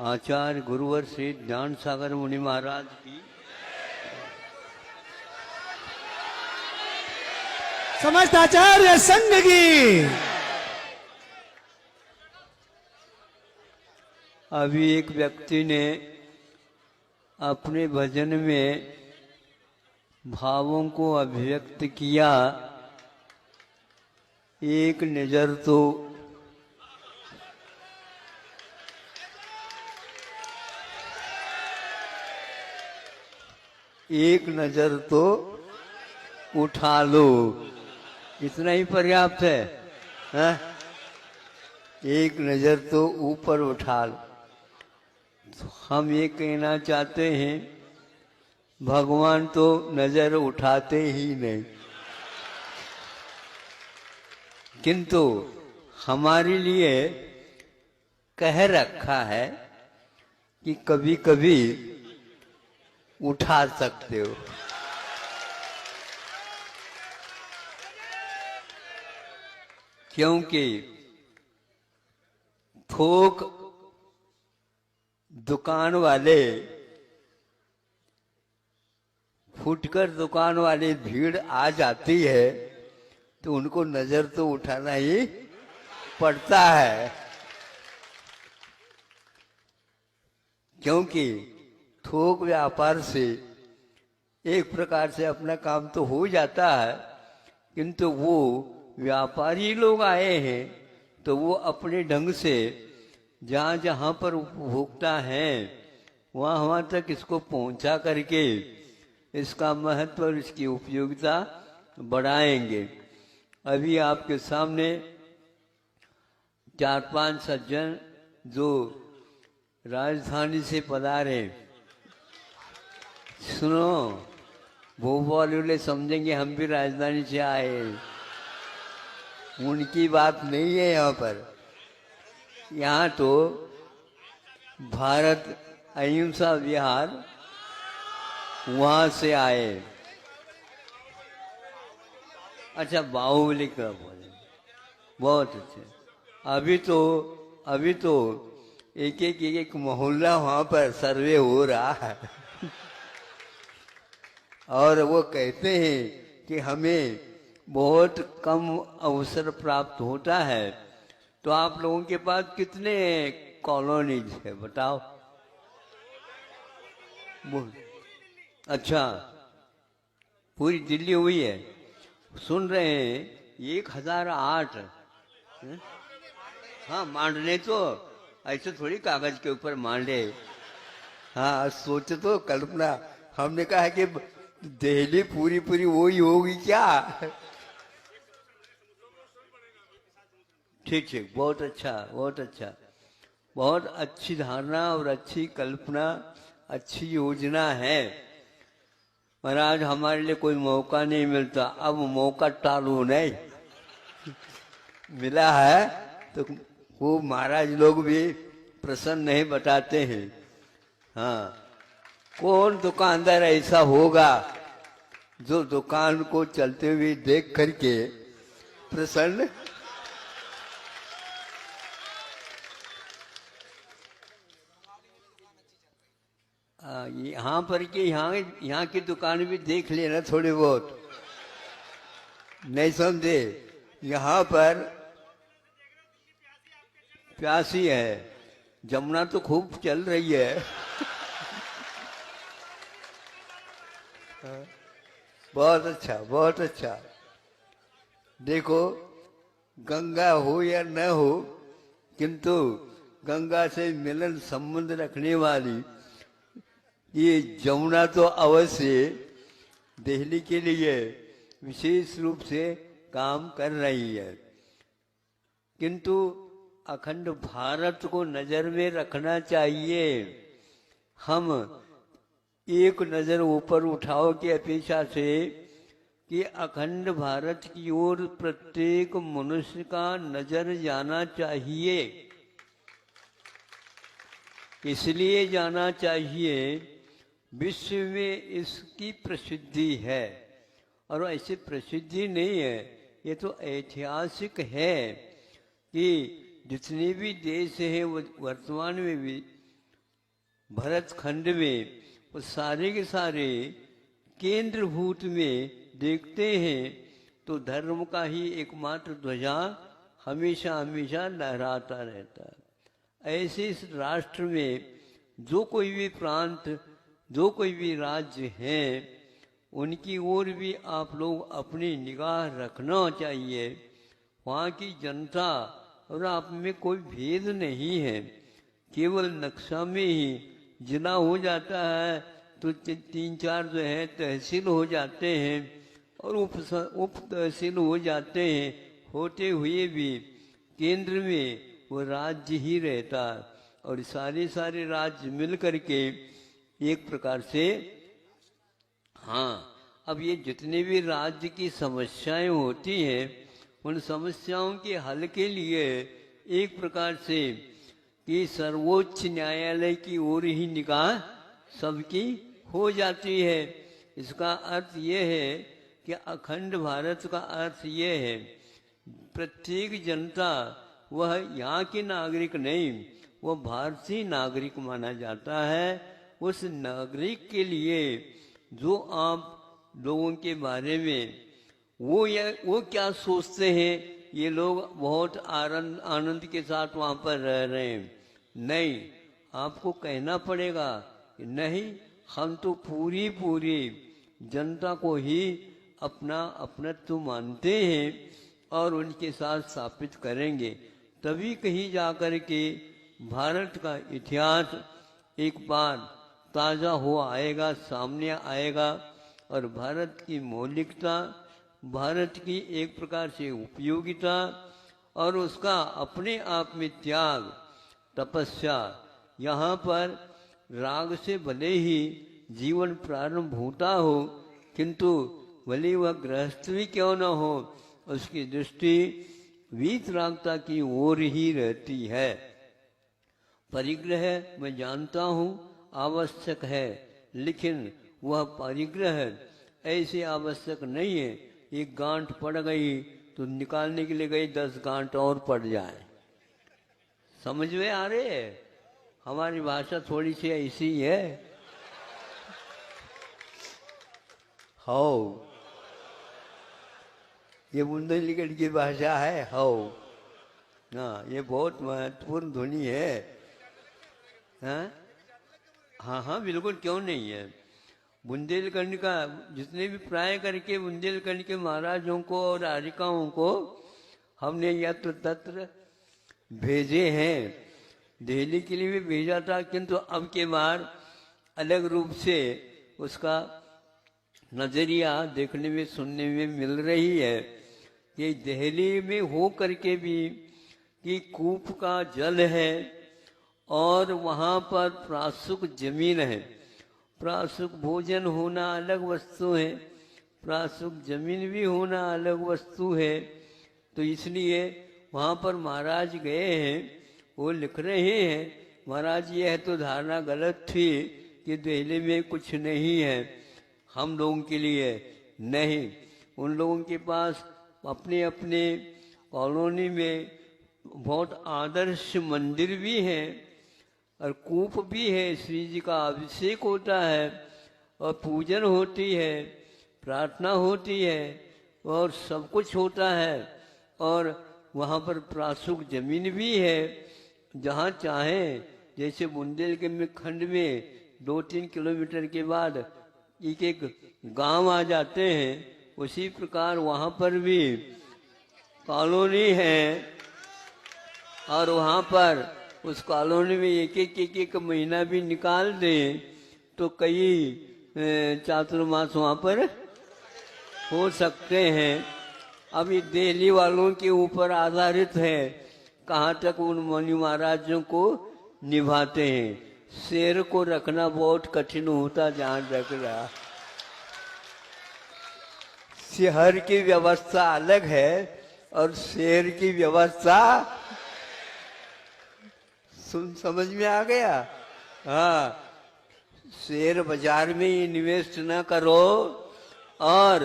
आचार्य गुरुवर श्री ज्ञान सागर मुनि महाराज की, समस्त आचार्य संघ की। अभी एक व्यक्ति ने अपने भजन में भावों को अभिव्यक्त किया। एक नजर तो उठा लो, इतना ही पर्याप्त है, हा? एक नजर तो ऊपर उठा लो। तो हम ये कहना चाहते हैं, भगवान तो नजर उठाते ही नहीं, किंतु हमारे लिए कह रखा है कि कभी कभी उठा सकते हो। क्योंकि थोक दुकान वाले, फुटकर दुकान वाली भीड़ आ जाती है तो उनको नजर तो उठाना ही पड़ता है, क्योंकि थोक व्यापार से एक प्रकार से अपना काम तो हो जाता है, किंतु वो व्यापारी लोग आए हैं तो वो अपने ढंग से जहाँ जहाँ पर उपभोक्ता हैं वहाँ वहाँ तक इसको पहुँचा करके इसका महत्व और इसकी उपयोगिता बढ़ाएंगे। अभी आपके सामने 4-5 सज्जन जो राजधानी से पधारे, सुनो, भोपाल वाले समझेंगे हम भी राजधानी से आए, उनकी बात नहीं है। यहाँ पर, यहाँ तो भारत अहिंसा विहार वहां से आए। अच्छा, बाहुबली का बोले, बहुत अच्छे। अभी तो एक मोहल्ला वहां पर सर्वे हो रहा है और वो कहते हैं कि हमें बहुत कम अवसर प्राप्त होता है। तो आप लोगों के पास कितने कॉलोनीज है बताओ? अच्छा, पूरी दिल्ली हुई है। सुन रहे हैं 1008। हाँ, मांडने तो ऐसे थोड़ी कागज के ऊपर मांडे। हाँ, सोचे तो कल्पना, हमने कहा कि दिल्ली पूरी वही होगी क्या? ठीक ठीक, बहुत अच्छा, बहुत अच्छा, बहुत अच्छी धारणा और अच्छी कल्पना, अच्छी योजना है। महाराज, हमारे लिए कोई मौका नहीं मिलता, अब मौका टालू नहीं मिला है तो वो महाराज लोग भी प्रसन्न नहीं बताते हैं। हाँ, कौन दुकानदार ऐसा होगा जो दुकान को चलते हुए देख करके प्रसन्न? यहाँ पर के यहाँ की दुकान भी देख लेना थोड़ी बहुत, नहीं समझे? यहाँ पर प्यासी है, जमुना तो खूब चल रही है बहुत अच्छा, बहुत अच्छा। देखो, गंगा हो या न हो, किंतु गंगा से मिलन संबंध रखने वाली ये जमुना तो अवश्य दिल्ली के लिए विशेष रूप से काम कर रही है। किंतु अखंड भारत को नजर में रखना चाहिए। हम एक नजर ऊपर उठाओ की अपेक्षा से कि अखंड भारत की ओर प्रत्येक मनुष्य का नजर जाना चाहिए। इसलिए जाना चाहिए, विश्व में इसकी प्रसिद्धि है, और ऐसी प्रसिद्धि नहीं है, ये तो ऐतिहासिक है कि जितने भी देश हैं वो वर्तमान में भी भरत खंड में वो सारे के सारे केंद्रभूत में देखते हैं तो धर्म का ही एकमात्र ध्वजा हमेशा हमेशा लहराता रहता है। ऐसे इस राष्ट्र में जो कोई भी प्रांत, जो कोई भी राज्य है, उनकी ओर भी आप लोग अपनी निगाह रखना चाहिए। वहाँ की जनता और आप में कोई भेद नहीं है। केवल नक्शा में ही जिला हो जाता है तो 3-4 जो है तहसील हो जाते हैं और उप तहसील हो जाते हैं। होते हुए भी केंद्र में वो राज्य ही रहता और सारे राज्य मिल करके एक प्रकार से, हाँ, अब ये जितने भी राज्य की समस्याएं होती हैं उन समस्याओं के हल के लिए एक प्रकार से कि सर्वोच्च न्यायालय की ओर ही निगाह सबकी हो जाती है। इसका अर्थ ये है कि अखंड भारत का अर्थ ये है प्रत्येक जनता वह यहाँ के नागरिक नहीं, वह भारतीय नागरिक माना जाता है। उस नागरिक के लिए जो आप लोगों के बारे में वो क्या सोचते हैं, ये लोग बहुत आनंद के साथ वहाँ पर रह रहे हैं, नहीं, आपको कहना पड़ेगा कि नहीं, हम तो पूरी जनता को ही अपना अपनत्व मानते हैं और उनके साथ स्थापित करेंगे। तभी कहीं जाकर के भारत का इतिहास एक बार ताज़ा हो आएगा, सामने आएगा और भारत की मौलिकता, भारत की एक प्रकार से उपयोगिता और उसका अपने आप में त्याग, तपस्या, यहाँ पर राग से भले ही जीवन प्रारंभ होता हो किंतु भले वह गृहस्थ भी क्यों न हो, उसकी दृष्टि वीतरागता की ओर ही रहती है। परिग्रह मैं जानता हूँ आवश्यक है, लेकिन वह परिग्रह ऐसे आवश्यक नहीं है एक गांठ पड़ गई तो निकालने के लिए गई 10 गांठ और पड़ जाए। समझ में आ रहे है? हमारी भाषा थोड़ी सी ऐसी है। हाउ, ये बुंदेलखंड की भाषा है। हाउ, हाँ, ये बहुत महत्वपूर्ण ध्वनि है। हाँ, बिल्कुल, क्यों नहीं है। बुंदेलखंड का जितने भी प्राय करके बुंदेलखंड के महाराजों को और आरिकाओं को हमने यत्र तत्र भेजे हैं। दिल्ली के लिए भी भेजा था, किंतु अब के बार अलग रूप से उसका नजरिया देखने में सुनने में मिल रही है कि दिल्ली में हो करके भी कि कूप का जल है और वहाँ पर प्रासुक जमीन है। प्रासुक भोजन होना अलग वस्तु है, प्रासुक जमीन भी होना अलग वस्तु है। तो इसलिए वहाँ पर महाराज गए हैं, वो लिख रहे हैं, महाराज यह तो धारणा गलत थी कि दिल्ली में कुछ नहीं है हम लोगों के लिए। नहीं, उन लोगों के पास अपने अपने कॉलोनी में बहुत आदर्श मंदिर भी हैं और कूप भी है, श्री जी का अभिषेक होता है और पूजन होती है, प्रार्थना होती है और सब कुछ होता है। और वहाँ पर प्रासुक जमीन भी है, जहाँ चाहें, जैसे बुंदेलखंड खंड में 2-3 किलोमीटर के बाद एक गांव आ जाते हैं, उसी प्रकार वहाँ पर भी कॉलोनी है और वहाँ पर उस कॉलोनी में एक महीना भी निकाल दें तो कई चातुर्मास वहाँ पर हो सकते हैं। अब ये दिल्ली वालों के ऊपर आधारित है कहाँ तक उन मुनि महाराजों को निभाते हैं। शेर को रखना बहुत कठिन होता जहाँ रख रहा। शहर की व्यवस्था अलग है और शेर की व्यवस्था समझ में आ गया। हाँ, शेयर बाजार में इन्वेस्ट न करो और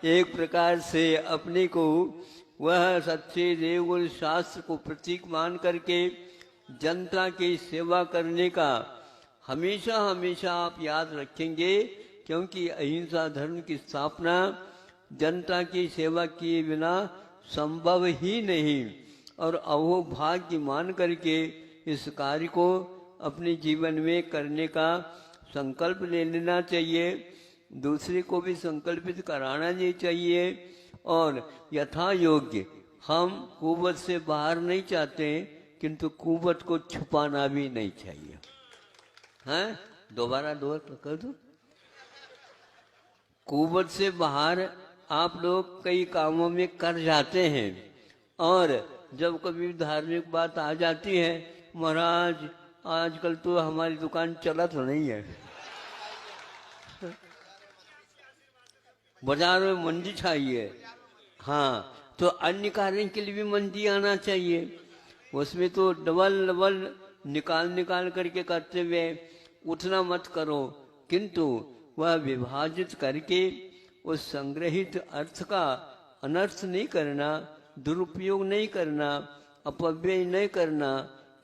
एक प्रकार से अपने को वह सच्चे देवगुरु शास्त्र को प्रतीक मान करके जनता की सेवा करने का हमेशा हमेशा आप याद रखेंगे, क्योंकि अहिंसा धर्म की स्थापना जनता की सेवा किए बिना संभव ही नहीं। और अहोभाग्य मान करके इस कार्य को अपने जीवन में करने का संकल्प ले लेना चाहिए, दूसरे को भी संकल्पित कराना ही चाहिए। और यथा योग्य हम कुवत से बाहर नहीं चाहते, किंतु कुवत को छुपाना भी नहीं चाहिए। हैं, दोबारा कर दो। कुवत से बाहर आप लोग कई कामों में कर जाते हैं, और जब कभी धार्मिक बात आ जाती है, महाराज आजकल तो हमारी दुकान चला तो नहीं है, बाजार में मंदी चाहिए। हाँ, तो अन्य कार्य के लिए भी मंदी आना चाहिए। उसमें तो डबल डबल निकाल करके करते हुए उतना मत करो, किंतु वह विभाजित करके उस संग्रहित अर्थ का अनर्थ नहीं करना, दुरुपयोग नहीं करना, अपव्यय नहीं करना।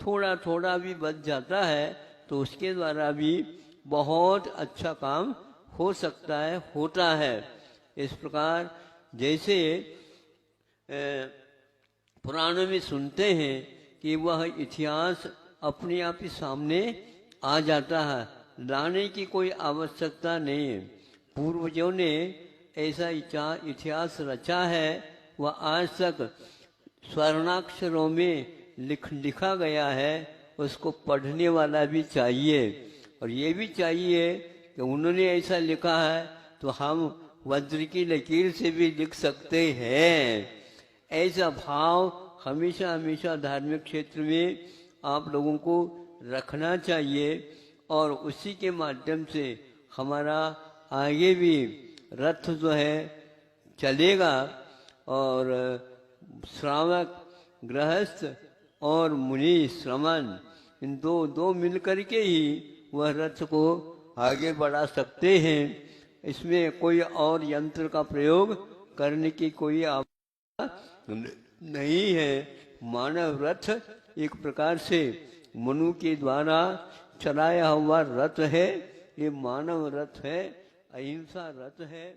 थोड़ा थोड़ा भी बच जाता है तो उसके द्वारा भी बहुत अच्छा काम हो सकता है, होता है। इस प्रकार जैसे पुराणों में सुनते हैं कि वह इतिहास अपने आप ही सामने आ जाता है, लाने की कोई आवश्यकता नहीं है। पूर्वजों ने ऐसा इतिहास रचा है, वह आज तक स्वर्णाक्षरों में लिखा गया है। उसको पढ़ने वाला भी चाहिए, और ये भी चाहिए कि उन्होंने ऐसा लिखा है तो हम वज्र की लकीर से भी लिख सकते हैं। ऐसा भाव हमेशा हमेशा धार्मिक क्षेत्र में आप लोगों को रखना चाहिए, और उसी के माध्यम से हमारा आगे भी रथ जो है चलेगा। और श्रावक, गृहस्थ और मुनि श्रमण, इन दो मिलकर के ही वह रथ को आगे बढ़ा सकते हैं। इसमें कोई और यंत्र का प्रयोग करने की कोई आवश्यकता नहीं है। मानव रथ एक प्रकार से मनु के द्वारा चलाया हुआ रथ है। ये मानव रथ है, अहिंसा रथ है।